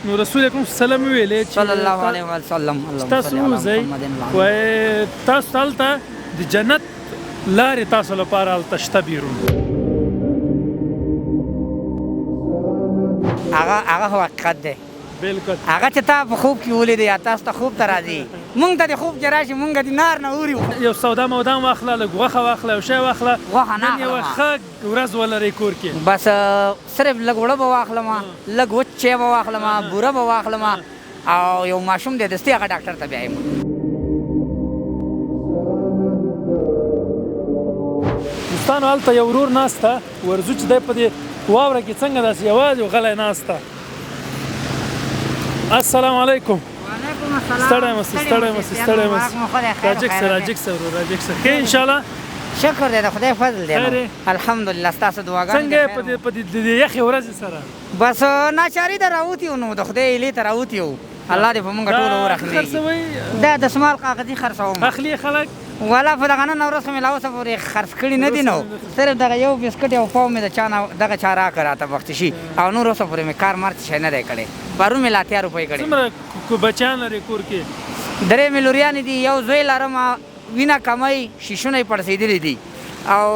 نو رسول اکرم سلام ویلې صلی الله علیه وسلم تاسو وځئ وایي تاسو هلته د جنت لارې تاسو لپاره هلته شته بیرون هغه حقیقت دی بالکل هغه چې تا په خوب کې ولیدې یا تاسو ته خوب ته راځي مونږ ته د خوب کې راشي مونږ د نار نه اوري یو سودا مودام واخله لږ غوښه واخله یو شی واخله غوښه نه نن یوه ښه ورځ ولرئ کور کې بس صرف لږ وړه به واخلم لږ وچ چای به واخلم بوره به واخلم او یو ماشوم دی دستي هغه ډاکټر ته بیایم دوستانو هلته یو ورور ناسته ورځو چې دی په دې واوره کې څنګه داسې یوازې غلی ناسته السلام علیکم وعلیکم السلام ستړی مسې راجک سه ورور راجک سه ښه انشاءالله شکر دی د خدای فضل دی الحمدلله ستاسو دعاګانې څنګه یې په دې یخې ورځې سره بس ناچاري ته راوتي وو نو د خدای هیلې ته راوتي وو الله دې په موږ ټولو ورحمېږي دا دسمال کاغذي خرڅوم اخلي خلک والا په دغه نن ورځ مې لا اوسه پورې خرڅ کړي نه دي نو صرف دغه یو بسکټ یو پاو مې د چا نه دغه چا راکړه راته وخت شي او نور اوسه پورې مې کار مار شی نه دی کړی پرون مې لا 80 روپۍ کړي څومره بچیان لرې کور کې 3 مې لوریانې دي یو زوی لرم وینه کمۍ شیشونه یې پړسېدلي دي او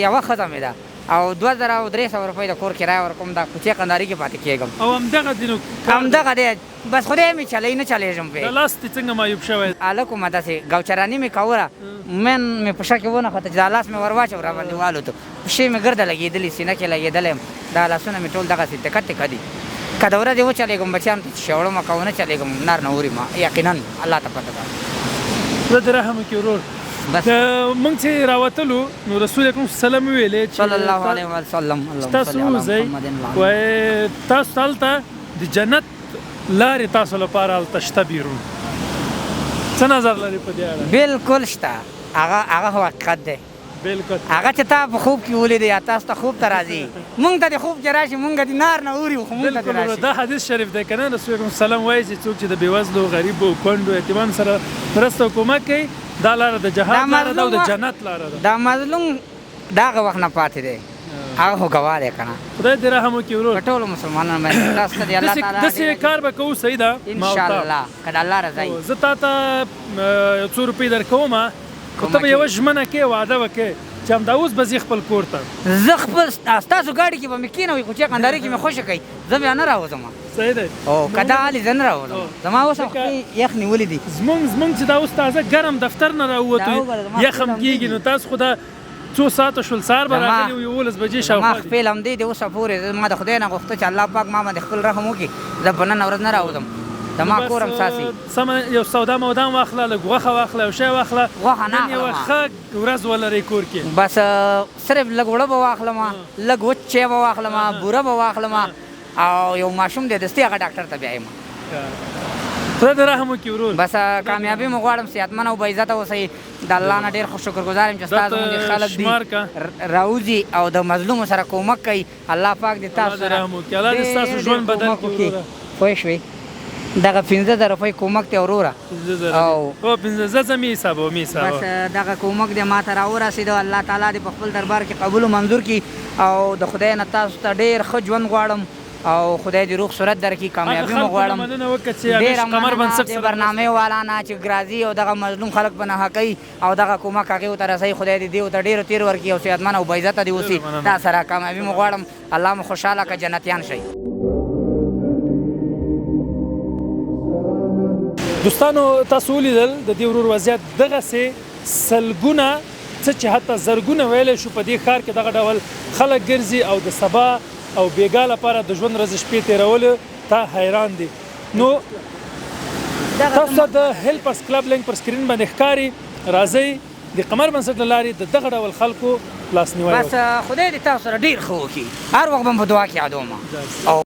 یوه ښځه مې ده او 2300 روپۍ د کور کرایه ورکوم دا کوڅې قنداري کې پاتې کېږم او همدغه دي نو همدغه دی بس خدای مې چلی نه چلیږم پې د لاس دې څنګه معیوب شوی هلکو ما داسې ګوچراني مې کوله من مې په شا کې ونښته چې دا لاس مې ور واچو را باندې والوتو پښې مې ګرده لګېدلي سینه کې لګېدلی یم دا لاسونه مې ټول دغسې ټکه ټکه دي که د ورځې وچلېږم بچیانو ته چې شوړم که ونه چلېږم نار نه اوري ما یقینا الله ته پته ده زه دې رحم وکړي ورور موږ چې راوتلو نو رسول اکرم سلام ویلې صلی الله علیه وسلم تاسو وځئ وایي تاسو هلته د جنت لارې تاسو لپاره هلته شته بیرون څه نظر لري په دې اړه بالکل شته هغه حقیقت دی بالکل هغه چې تا په خوب کې ولیدې یا تاسو ته خوب ته راځي مونږ ته د خوب کې راشي مونږ د نار نه اوري خو مونږ ته راشي دا حدیث شریف دی که نه رسول اکرم سلام وایي چې څوک چې د بېوزلو غریبو کونډو یتیمانو سره مرسته او کومک کوي دا لاره د جهاد لاره ده او د جنت لاره ده دا مظلوم د هغه وخت نه پاتې دی هغه خو ګواه دی که نه خدای دې رحم وکړي ورور په ټولو مسلمانانو باندې تاسو ته د الله تعالی داسې کار به کوو صحیح ده انشاءالله که د الله رضا وي زه تا ته یو څو روپۍ درکوم خو ته به یوه ژمنه کې وعده به کې چې همدا اوس به ځې خپل کور ته زه خپل ستاسو ګاډي کې به مې کېنوي کوڅې قنداري کې مې خوښه کوي زه بیا نه راوځم صحیح دی او که دا حالې زه نه راوځم زما اوس یخ نیولي دي زمونږ چې دا اوس تازه ګرم دفتر نه راووتو یخ هم کېږي نو تاسو خو دا څو ساعته شول سهار به راغلي وو 11 بجې شاوخوا ما خپل همدې د اوسه پورې ما د خدای نه غوښته چې الله پاک ما باندې خپل رحم وکړي زه په نن ورځ نه راوځم زما کور هم ساسي سمه یو سودا مودام واخله لږ غوښه واخله یو شی واخله غوښه نه نن یوه ښه ورځ ولرئ کور کې بس صرف لږ وړه به واخلم لږ وچ چای به واخلم بوره به واخلم او یو ماشوم دی دستي هغه ډاکټر ته بیایم خدای دې رحم وکړي ورور بس کامیابي مو غواړم صحتمند او باعزته اوسئ د الله نه ډېر شکرګزار یم چې ستا زموږ خلک دي راوځي او د مظلومو سره کومک کوي الله پاک دې تاسو سره الله دې ستاسو ژوند بدل کړي پوه شوې دغه 15000 روپۍ کومک دی وروره او 15000 مې حسابوه بس دغه کومک دی ما ته راورسېدو الله تعالی دې په خپل دربار کې قبول و منظور کړي او د خدای نه تاسو ته ډېر ښه ژوند غواړم او خدای دې روغ صورت درکړي کامیابي مو غواړم ډېره مننه د برنامې والا نه چې ګرازي او دغه مظلوم خلک په ناحقۍ او دغه کومک هغې ورته رسوي خدای دې دې ورته ډېرو تېر ورکړي او صحتمند او باعزته دې اوسي تا سره کامیابي مو غواړم الله مو خوشحاله که جنتیان شئ دوستانو تاسو ولیدل د دې ورور وضعیت دغسې سلګونه څه چې حتی زرګونه ویلی شو په دې ښار کې دغه ډول خلک ګرځي او د سبا او بیګا لپاره د ژوند ورځې شپې تېرولو ته حیران دي نو تاسو ته د هیلپرس کلب لینک پر سکرین باندې ښکاري راځئ د قمر بنسټ له لارې د دغه ډول خلکو لاسنیوی بس خدای دې تاسو سره ډېر ښه وکړي هر وخت به م په دعا کې یادوم